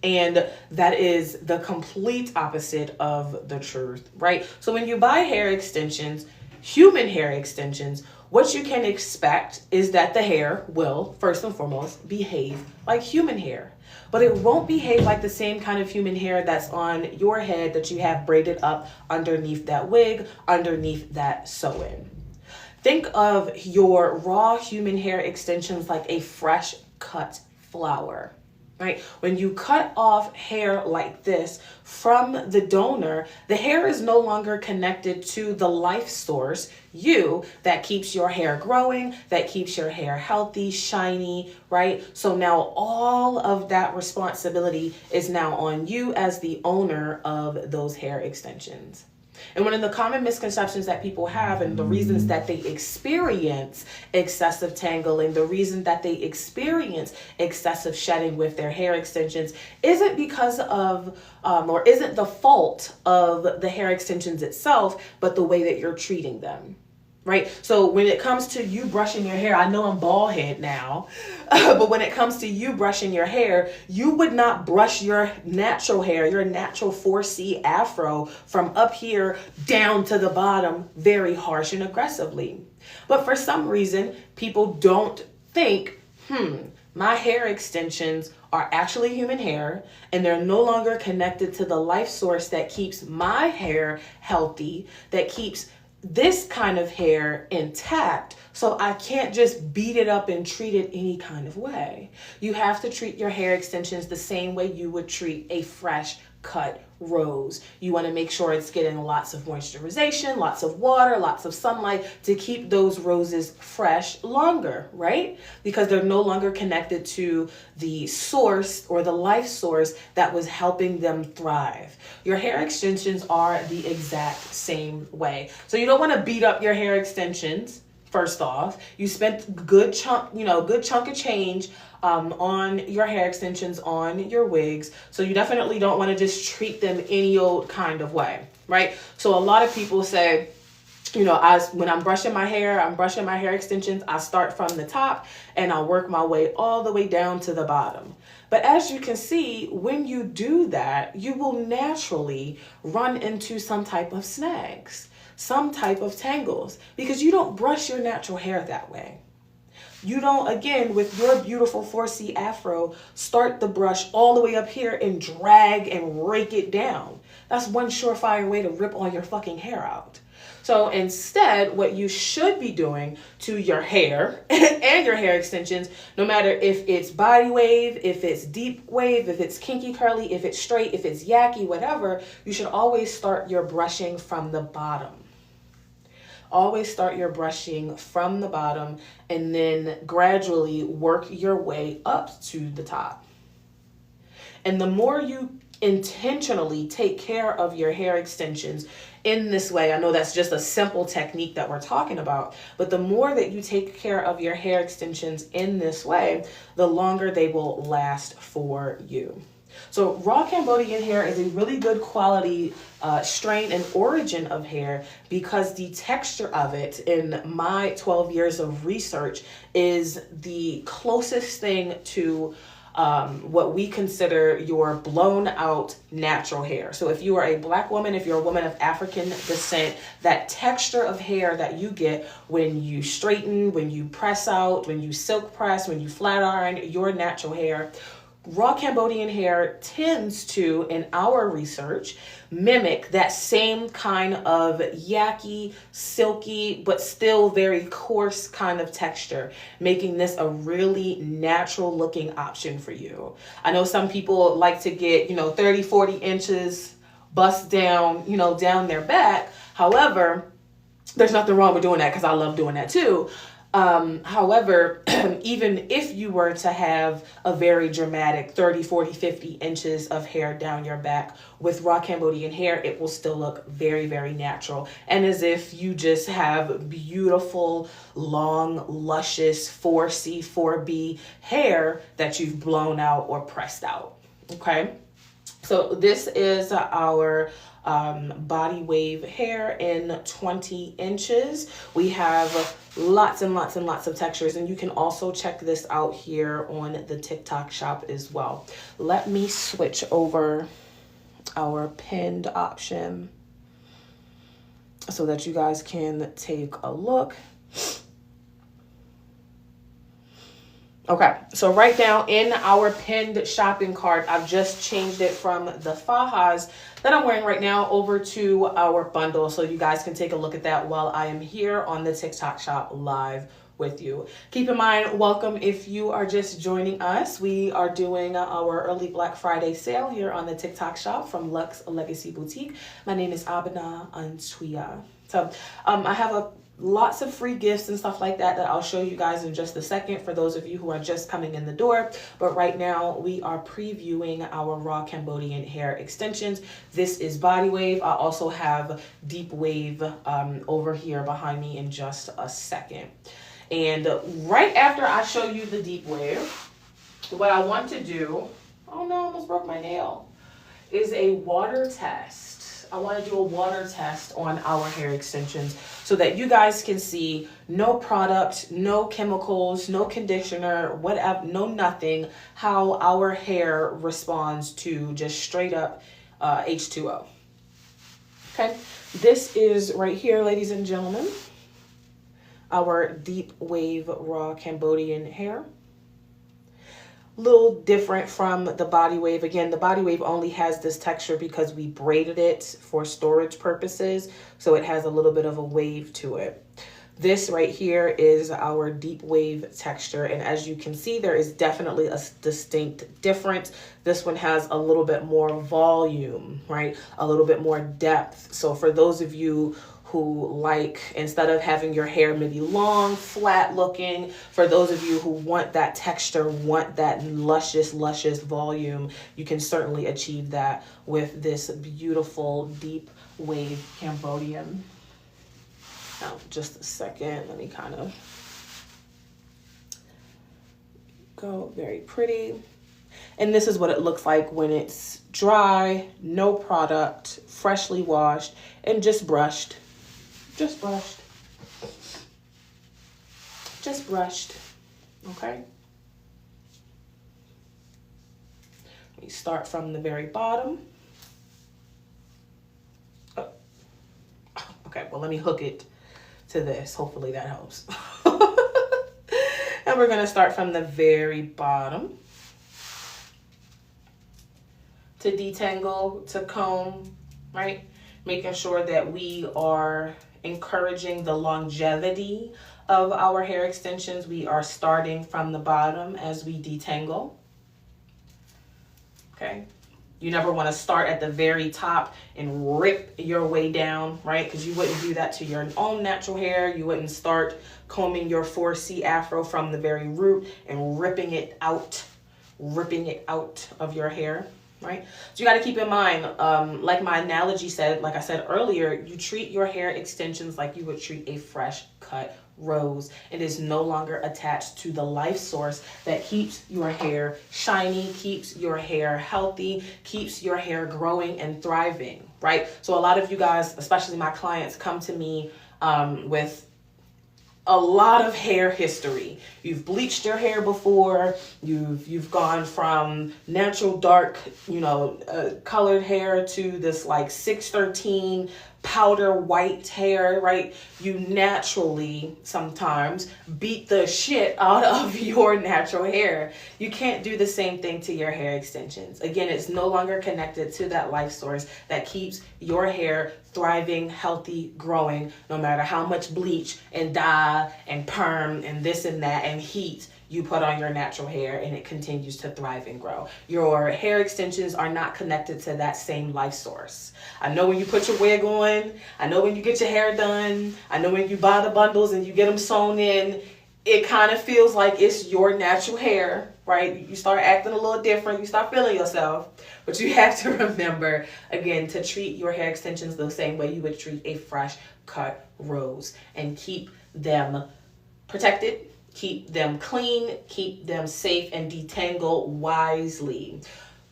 Speaker 1: And that is the complete opposite of the truth, right? So when you buy hair extensions, human hair extensions, what you can expect is that the hair will, first and foremost, behave like human hair. But it won't behave like the same kind of human hair that's on your head that you have braided up underneath that wig, underneath that sew-in. Think of your raw human hair extensions like a fresh cut flower. Right? When you cut off hair like this from the donor, the hair is no longer connected to the life source, you, that keeps your hair growing, that keeps your hair healthy, shiny, right? So now all of that responsibility is now on you as the owner of those hair extensions. And one of the common misconceptions that people have, and the reasons that they experience excessive tangling, the reason that they experience excessive shedding with their hair extensions isn't because of, or isn't the fault of the hair extensions itself, but the way that you're treating them. Right? So when it comes to you brushing your hair, I know I'm bald head now, but when it comes to you brushing your hair, you would not brush your natural hair, your natural 4C afro from up here down to the bottom very harsh and aggressively. But for some reason, people don't think, my hair extensions are actually human hair and they're no longer connected to the life source that keeps my hair healthy, that keeps this kind of hair intact, so I can't just beat it up and treat it any kind of way. You have to treat your hair extensions the same way you would treat a fresh cut rose. You want to make sure it's getting lots of moisturization, lots of water, lots of sunlight to keep those roses fresh longer, right? Because they're no longer connected to the source or the life source that was helping them thrive. Your hair extensions are the exact same way. So you don't want to beat up your hair extensions. First off, you spent good chunk of change on your hair extensions, on your wigs. So you definitely don't want to just treat them any old kind of way, right? So a lot of people say, when I'm brushing my hair extensions, I start from the top and I work my way all the way down to the bottom. But as you can see, when you do that, you will naturally run into some type of snags, some type of tangles, because you don't brush your natural hair that way. You don't, again, with your beautiful 4C afro, start the brush all the way up here and drag and rake it down. That's one surefire way to rip all your fucking hair out. So instead, what you should be doing to your hair and your hair extensions, no matter if it's body wave, if it's deep wave, if it's kinky curly, if it's straight, if it's yucky, whatever, you should always start your brushing from the bottom. Always start your brushing from the bottom and then gradually work your way up to the top. And the more you intentionally take care of your hair extensions in this way, I know that's just a simple technique that we're talking about, but the more that you take care of your hair extensions in this way, the longer they will last for you. So raw Cambodian hair is a really good quality strain and origin of hair because the texture of it, in my 12 years of research, is the closest thing to what we consider your blown out natural hair. So if you are a Black woman, if you're a woman of African descent, that texture of hair that you get when you straighten, when you press out, when you silk press, when you flat iron your natural hair, raw Cambodian hair tends to, in our research, mimic that same kind of yucky, silky, but still very coarse kind of texture, making this a really natural looking option for you. I know some people like to get, 30, 40 inches bust down, down their back. However, there's nothing wrong with doing that because I love doing that too. However, even if you were to have a very dramatic 30, 40, 50 inches of hair down your back with raw Cambodian hair, it will still look very, very natural. And as if you just have beautiful, long, luscious 4C, 4B hair that you've blown out or pressed out. Okay. So this is our body wave hair in 20 inches. We have lots and lots and lots of textures, and you can also check this out here on the TikTok shop as well. Let me switch over our pinned option so that you guys can take a look. Okay, so right now in our pinned shopping cart, I've just changed it from the fajas that I'm wearing right now over to our bundle, so you guys can take a look at that while I am here on the TikTok shop live with you. Keep in mind, welcome if you are just joining us. We are doing our early Black Friday sale here on the TikTok shop from Luxe Legacy Boutique. My name is Abena Antuia. So I have lots of free gifts and stuff like that I'll show you guys in just a second for those of you who are just coming in the door. But right now we are previewing our raw Cambodian hair extensions. This is body wave. I also have deep wave over here behind me in just a second. And right after I show you the deep wave, what I want to do, oh no, I almost broke my nail, is a water test. I want to do a water test on our hair extensions so that you guys can see no product, no chemicals, no conditioner, whatever, no nothing, how our hair responds to just straight up H2O. Okay, this is right here, ladies and gentlemen, our deep wave raw Cambodian hair. Little different from the body wave. Again, the body wave only has this texture because we braided it for storage purposes, so it has a little bit of a wave to it. This right here is our deep wave texture, and as you can see, there is definitely a distinct difference. This one has a little bit more volume, right? A little bit more depth. So for those of you who like, instead of having your hair maybe long, flat looking, for those of you who want that texture, want that luscious volume, you can certainly achieve that with this beautiful deep wave Cambodian. Now, just a second, let me kind of go. Very pretty. And this is what it looks like when it's dry, no product, freshly washed, and just brushed. Just brushed. Just brushed. Okay. We start from the very bottom. Oh. Okay, well, let me hook it to this. Hopefully that helps. And we're going to start from the very bottom to detangle, to comb, right? Making sure that we are encouraging the longevity of our hair extensions. We are starting from the bottom as we detangle. Okay. You never want to start at the very top and rip your way down, right? Because you wouldn't do that to your own natural hair. You wouldn't start combing your 4C afro from the very root and ripping it out of your hair. Right? So you got to keep in mind, like my analogy said, like I said earlier, you treat your hair extensions like you would treat a fresh cut rose. It is no longer attached to the life source that keeps your hair shiny, keeps your hair healthy, keeps your hair growing and thriving, right? So a lot of you guys, especially my clients, come to me with a lot of hair history. You've bleached your hair before. You've gone from natural dark, colored hair to this like 613 powder white hair, right? You naturally sometimes beat the shit out of your natural hair. You can't do the same thing to your hair extensions. Again, it's no longer connected to that life source that keeps your hair thriving, healthy, growing, no matter how much bleach and dye and perm and this and that and heat you put on your natural hair, and it continues to thrive and grow. Your hair extensions are not connected to that same life source. I know when you put your wig on, I know when you get your hair done, I know when you buy the bundles and you get them sewn in, it kind of feels like it's your natural hair, right? You start acting a little different, you start feeling yourself, but you have to remember, again, to treat your hair extensions the same way you would treat a fresh cut rose, and keep them protected, keep them clean, keep them safe, and detangle wisely.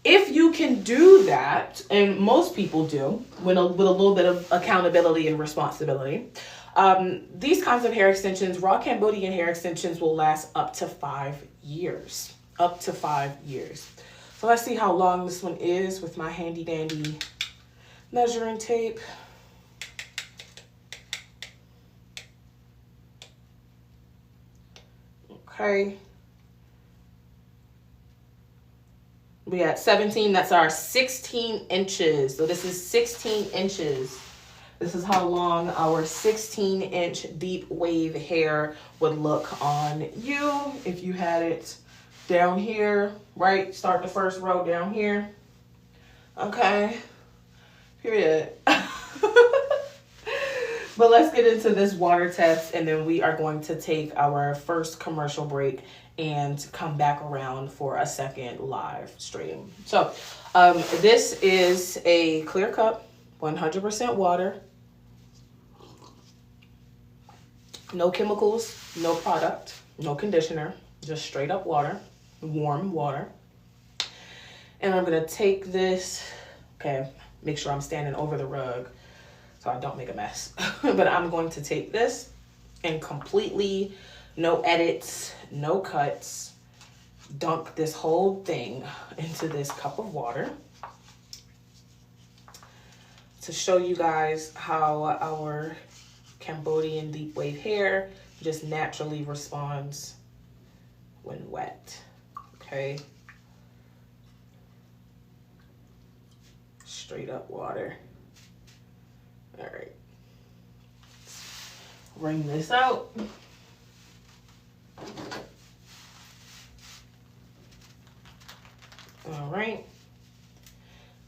Speaker 1: If you can do that, and most people do, with a little bit of accountability and responsibility, these kinds of hair extensions, raw Cambodian hair extensions, will last up to 5 years. Up to 5 years. So let's see how long this one is with my handy dandy measuring tape. Okay. We got 17, that's our 16 inches. So this is 16 inches. This is how long our 16-inch deep wave hair would look on you if you had it down here, right? Start the first row down here. Okay. Period. But let's get into this water test, and then we are going to take our first commercial break and come back around for a second live stream. So this is a clear cup, 100% water, no chemicals, no product, no conditioner, just straight up water, warm water. And I'm gonna take this, okay, make sure I'm standing over the rug so I don't make a mess. But I'm going to take this and completely, no edits, no cuts, dunk this whole thing into this cup of water to show you guys how our Cambodian deep wave hair just naturally responds when wet. Okay. Straight up water. All right. Wring this out. All right.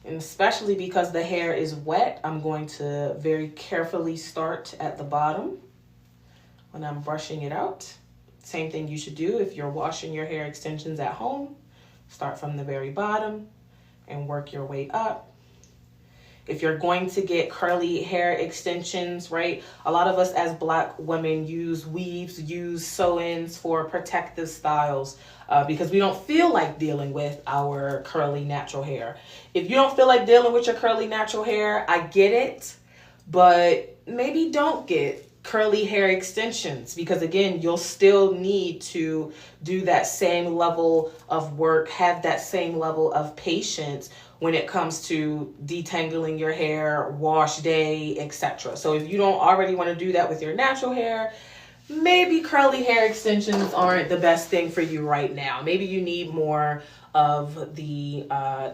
Speaker 1: And especially because the hair is wet, I'm going to very carefully start at the bottom when I'm brushing it out. Same thing you should do if you're washing your hair extensions at home. Start from the very bottom and work your way up. If you're going to get curly hair extensions, right? A lot of us as Black women use weaves, use sew-ins for protective styles because we don't feel like dealing with our curly natural hair. If you don't feel like dealing with your curly natural hair, I get it, but maybe don't get curly hair extensions because again, you'll still need to do that same level of work, have that same level of patience when it comes to detangling your hair, wash day, etc. So if you don't already want to do that with your natural hair, maybe curly hair extensions aren't the best thing for you right now. Maybe you need more of the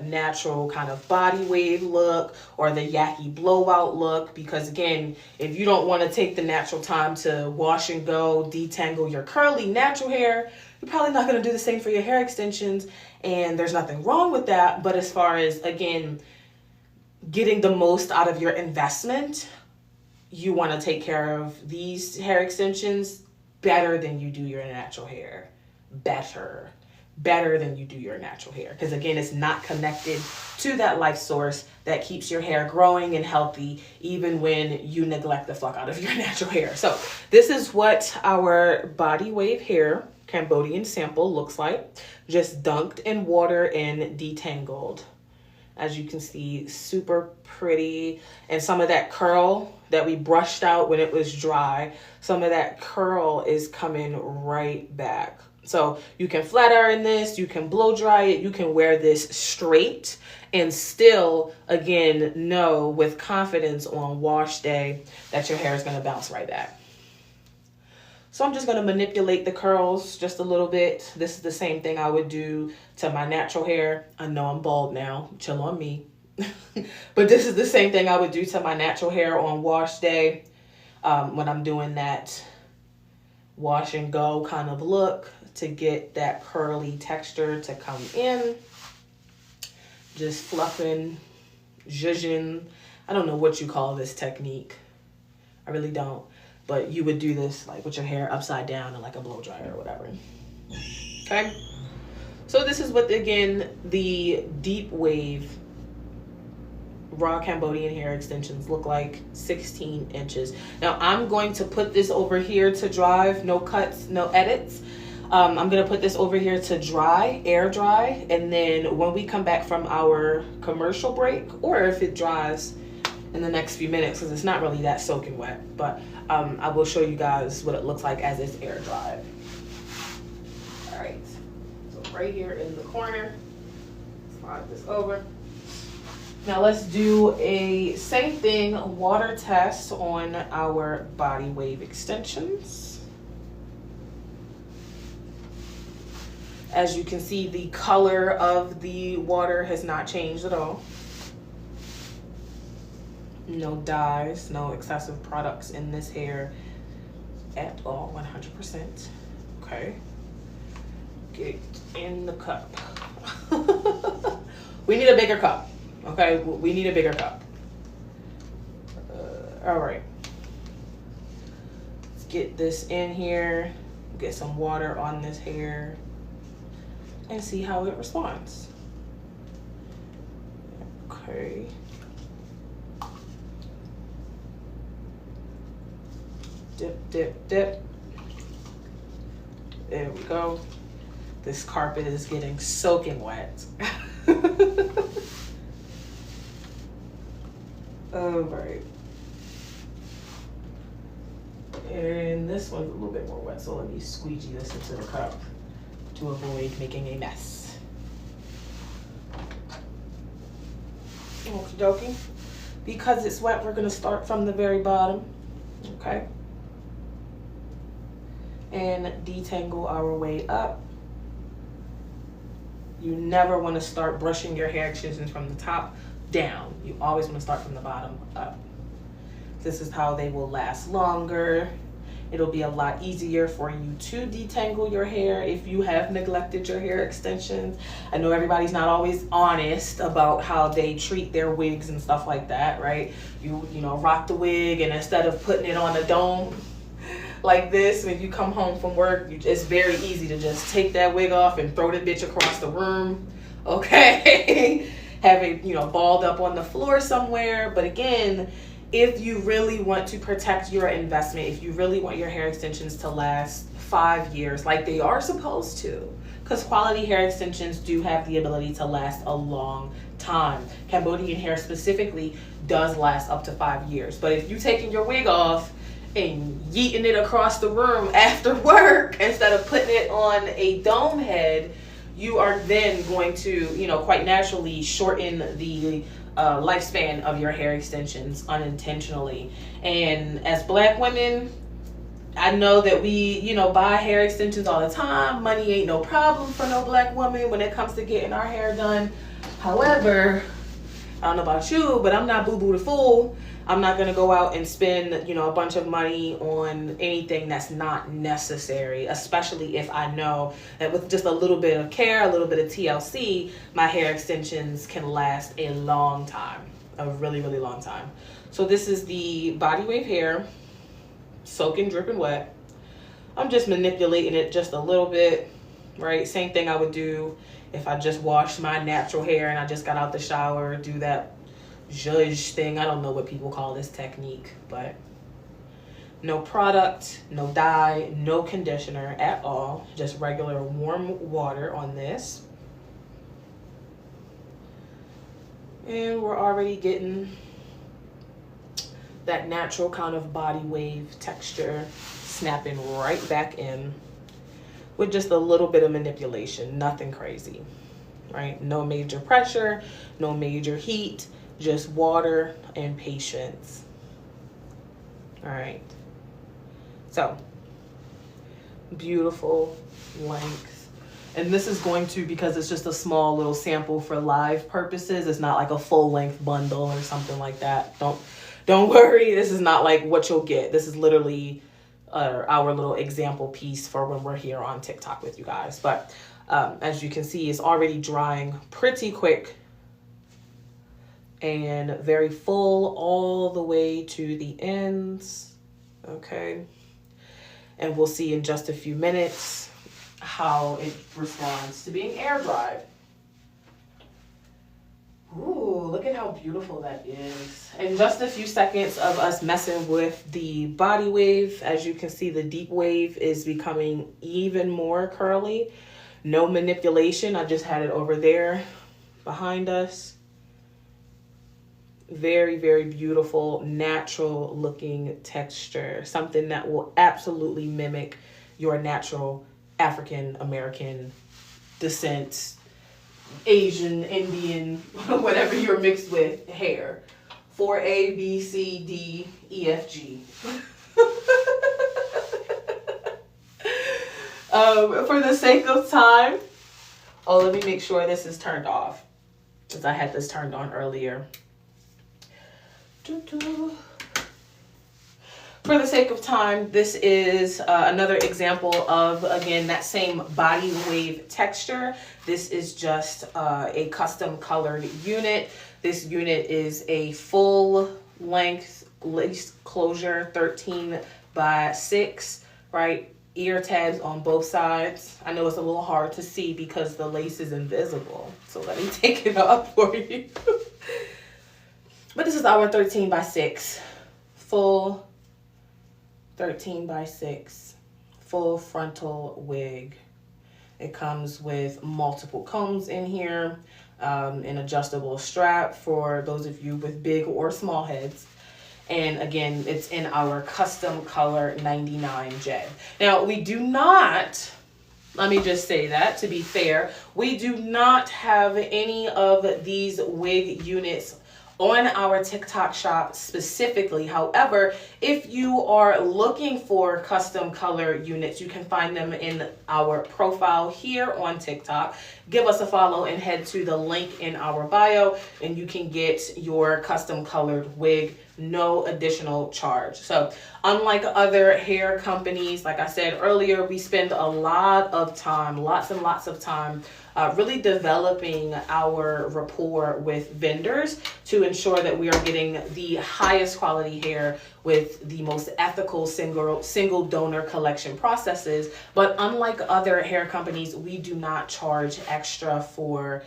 Speaker 1: natural kind of body wave look or the yaki blowout look, because again, if you don't want to take the natural time to wash and go, detangle your curly natural hair, you're probably not going to do the same for your hair extensions, and there's nothing wrong with that. But as far as, again, getting the most out of your investment, you want to take care of these hair extensions better than you do your natural hair. Better than you do your natural hair. Because again, it's not connected to that life source that keeps your hair growing and healthy even when you neglect the fuck out of your natural hair. So this is what our body wave hair Cambodian sample looks like, just dunked in water and detangled. As you can see, super pretty. And some of that curl that we brushed out when it was dry, some of that curl is coming right back. So you can flat iron this, you can blow dry it, you can wear this straight and still, again, know with confidence on wash day that your hair is going to bounce right back. So I'm just going to manipulate the curls just a little bit. This is the same thing I would do to my natural hair. I know I'm bald now, chill on me. But this is the same thing I would do to my natural hair on wash day when I'm doing that wash and go kind of look to get that curly texture to come in. Just fluffing, zhuzhing. I don't know what you call this technique. I really don't. But you would do this like with your hair upside down and like a blow dryer or whatever. Okay. So this is what, again, the deep wave raw Cambodian hair extensions look like, 16 inches. Now I'm going to put this over here to dry, no cuts, no edits. I'm gonna put this over here to dry, air dry, and then when we come back from our commercial break, or if it dries in the next few minutes, because it's not really that soaking wet, but I will show you guys what it looks like as it's air dried. All right, so right here in the corner, slide this over. Now let's do a same thing, water test on our body wave extensions. As you can see, the color of the water has not changed at all. No dyes, no excessive products in this hair at all, 100%. Okay. Get in the cup. We need a bigger cup. Okay, we need a bigger cup. All right. Let's get this in here. Get some water on this hair and see how it responds. Okay. Dip, dip, dip. There we go. This carpet is getting soaking wet. All right. And this one's a little bit more wet, so let me squeegee this into the cup to avoid making a mess. Okie dokie. Because it's wet, we're gonna start from the very bottom, okay? And detangle our way up. You never wanna start brushing your hair extensions from the top down. You always wanna start from the bottom up. This is how they will last longer. It'll be a lot easier for you to detangle your hair if you have neglected your hair extensions. I know everybody's not always honest about how they treat their wigs and stuff like that, right? You know, rock the wig, and instead of putting it on a dome like this, when you come home from work, it's very easy to just take that wig off and throw the bitch across the room, okay? Have it, you know, balled up on the floor somewhere. But again, if you really want to protect your investment, if you really want your hair extensions to last 5 years like they are supposed to, because quality hair extensions do have the ability to last a long time. Cambodian hair specifically does last up to 5 years. But if you're taking your wig off and yeeting it across the room after work instead of putting it on a dome head, you are then going to, you know, quite naturally shorten the lifespan of your hair extensions unintentionally. And as Black women, I know that we, you know, buy hair extensions all the time. Money ain't no problem for no Black woman when it comes to getting our hair done. However, I don't know about you, but I'm not Boo Boo the Fool. I'm not gonna go out and spend, you know, a bunch of money on anything that's not necessary, especially if I know that with just a little bit of care, a little bit of TLC, my hair extensions can last a long time, a really, really long time. So this is the body wave hair, soaking, dripping wet. I'm just manipulating it just a little bit, right? Same thing I would do if I just washed my natural hair and I just got out the shower, do that zhuzh thing. I don't know what people call this technique, but no product, no dye, no conditioner at all. Just regular warm water on this. And we're already getting that natural kind of body wave texture snapping right back in with just a little bit of manipulation, nothing crazy, right? No major pressure, no major heat, just water and patience. All right. So, beautiful length. And this is going to, because it's just a small little sample for live purposes, it's not like a full length bundle or something like that. Don't worry, this is not like what you'll get. This is literally our little example piece for when we're here on TikTok with you guys. But as you can see, it's already drying pretty quick and very full all the way to the ends. Okay. And we'll see in just a few minutes how it responds to being air dried. Ooh, look at how beautiful that is. In just a few seconds of us messing with the body wave, as you can see, the deep wave is becoming even more curly. No manipulation. I just had it over there behind us. Very, very beautiful, natural looking texture. Something that will absolutely mimic your natural African American descent, Asian, Indian, whatever you're mixed with, hair. For A, B, C, D, E, F, G. For the sake of time, let me make sure this is turned off, because I had this turned on earlier. For the sake of time, this is another example of, again, that same body wave texture. This is just a custom colored unit. This unit is a full length lace closure, 13 by 6, right? Ear tabs on both sides. I know it's a little hard to see because the lace is invisible. So let me take it up for you. But this is our 13 by 6 full 13 by 6 full frontal wig. It comes with multiple combs in here, an adjustable strap for those of you with big or small heads. And again, it's in our custom color 99J. Now, we do not, let me just say that to be fair, we do not have any of these wig units on our TikTok shop specifically. However, if you are looking for custom color units, you can find them in our profile here on TikTok. Give us a follow and head to the link in our bio and you can get your custom colored wig, no additional charge. So unlike other hair companies, like I said earlier, we spend a lot of time, lots and lots of time really developing our rapport with vendors to ensure that we are getting the highest quality hair with the most ethical single donor collection processes. But unlike other hair companies, we do not charge extra for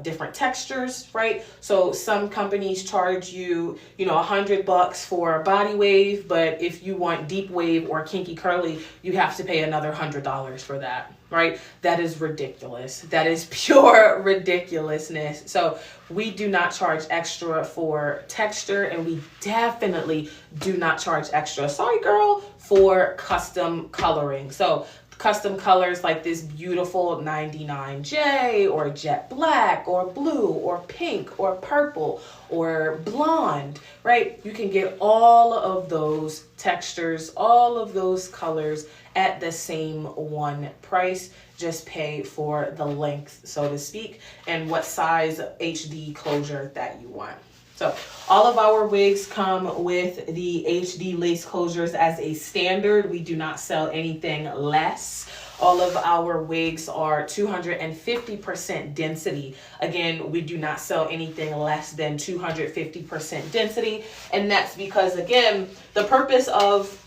Speaker 1: different textures, right? So some companies charge you, $100 for a body wave, but if you want deep wave or kinky curly, you have to pay another $100 for that, right? That is ridiculous. That is pure ridiculousness. So we do not charge extra for texture, and we definitely do not charge extra, sorry girl, for custom coloring. So custom colors like this beautiful 99J or jet black or blue or pink or purple or blonde, right? You can get all of those textures, all of those colors at the same one price. Just pay for the length, so to speak, and what size HD closure that you want. So all of our wigs come with the HD lace closures as a standard. We do not sell anything less. All of our wigs are 250% density. Again, we do not sell anything less than 250% density. And that's because, again, the purpose of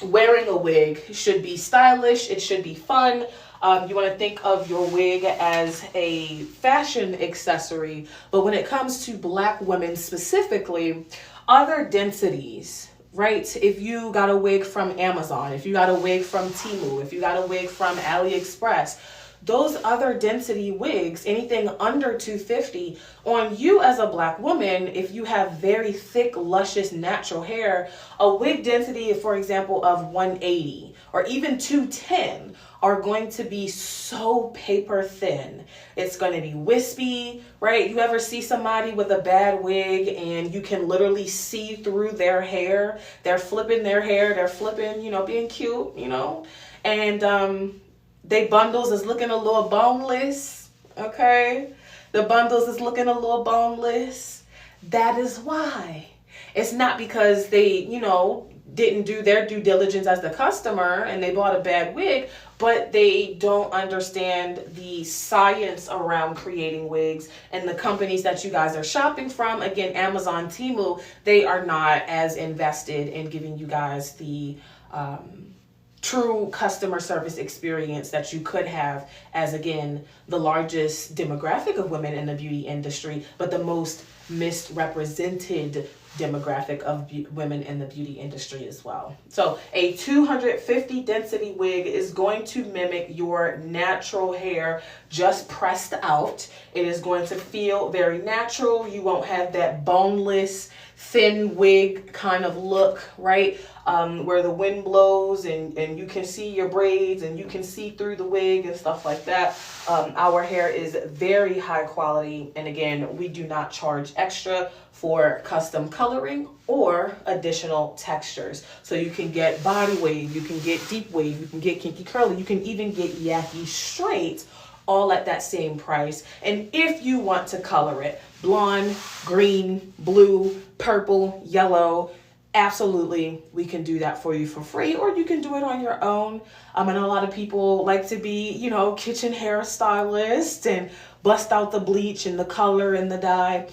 Speaker 1: wearing a wig should be stylish. It should be fun. You want to think of your wig as a fashion accessory, but when it comes to Black women specifically, other densities, right? If you got a wig from Amazon, if you got a wig from Temu, if you got a wig from AliExpress, those other density wigs, anything under 250, on you as a black woman, if you have very thick, luscious, natural hair, a wig density, for example, of 180 or even 210 are going to be so paper thin. It's going to be wispy, right? You ever see somebody with a bad wig and you can literally see through their hair? They're flipping their hair, they're flipping, being cute, and they bundles is looking a little boneless, okay? The bundles is looking a little boneless. That is why. It's not because they, didn't do their due diligence as the customer and they bought a bad wig, but they don't understand the science around creating wigs, and the companies that you guys are shopping from, again, Amazon, Temu, they are not as invested in giving you guys the true customer service experience that you could have as, again, the largest demographic of women in the beauty industry, but the most misrepresented demographic of women in the beauty industry as well. So a 250 density wig is going to mimic your natural hair just pressed out. It is going to feel very natural. You won't have that boneless, thin wig kind of look, right? Where the wind blows and you can see your braids and you can see through the wig and stuff like that. Our hair is very high quality, and again, we do not charge extra for custom coloring or additional textures. So you can get body wave, you can get deep wave, you can get kinky curly, you can even get yaki straight, all at that same price. And if you want to color it, blonde, green, blue, purple, yellow, absolutely, we can do that for you for free, or you can do it on your own. I know a lot of people like to be, kitchen hairstylists and bust out the bleach and the color and the dye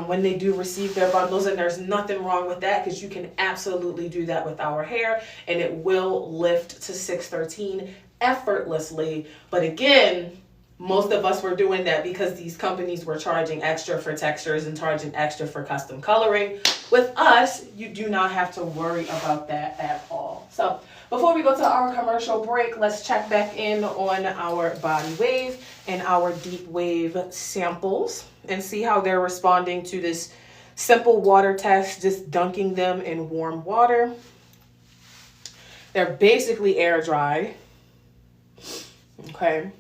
Speaker 1: when they do receive their bundles, and there's nothing wrong with that, because you can absolutely do that with our hair, and it will lift to 613 effortlessly. But again, most of us were doing that because these companies were charging extra for textures and charging extra for custom coloring. With us, you do not have to worry about that at all. So before we go to our commercial break, let's check back in on our body wave and our deep wave samples and see how they're responding to this simple water test, just dunking them in warm water. They're basically air dry. Okay.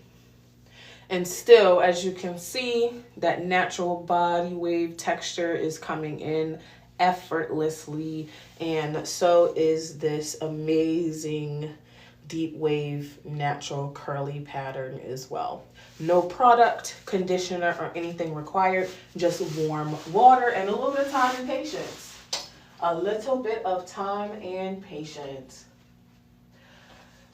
Speaker 1: And still, as you can see, that natural body wave texture is coming in effortlessly, and so is this amazing deep wave natural curly pattern as well. No product, conditioner, or anything required, just warm water and a little bit of time and patience. A little bit of time and patience.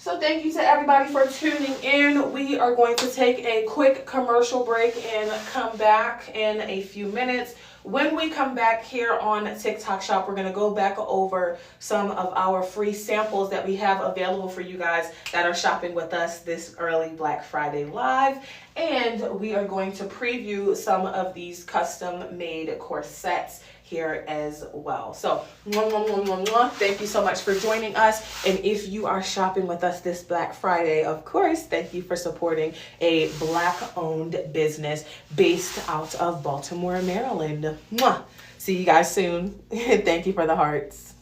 Speaker 1: So thank you to everybody for tuning in. We are going to take a quick commercial break and come back in a few minutes. When we come back here on TikTok Shop, we're going to go back over some of our free samples that we have available for you guys that are shopping with us this early Black Friday live. And we are going to preview some of these custom made corsets here as well. So thank you so much for joining us. And if you are shopping with us this Black Friday, of course, thank you for supporting a Black owned business based out of Baltimore, Maryland. See you guys soon. Thank you for the hearts.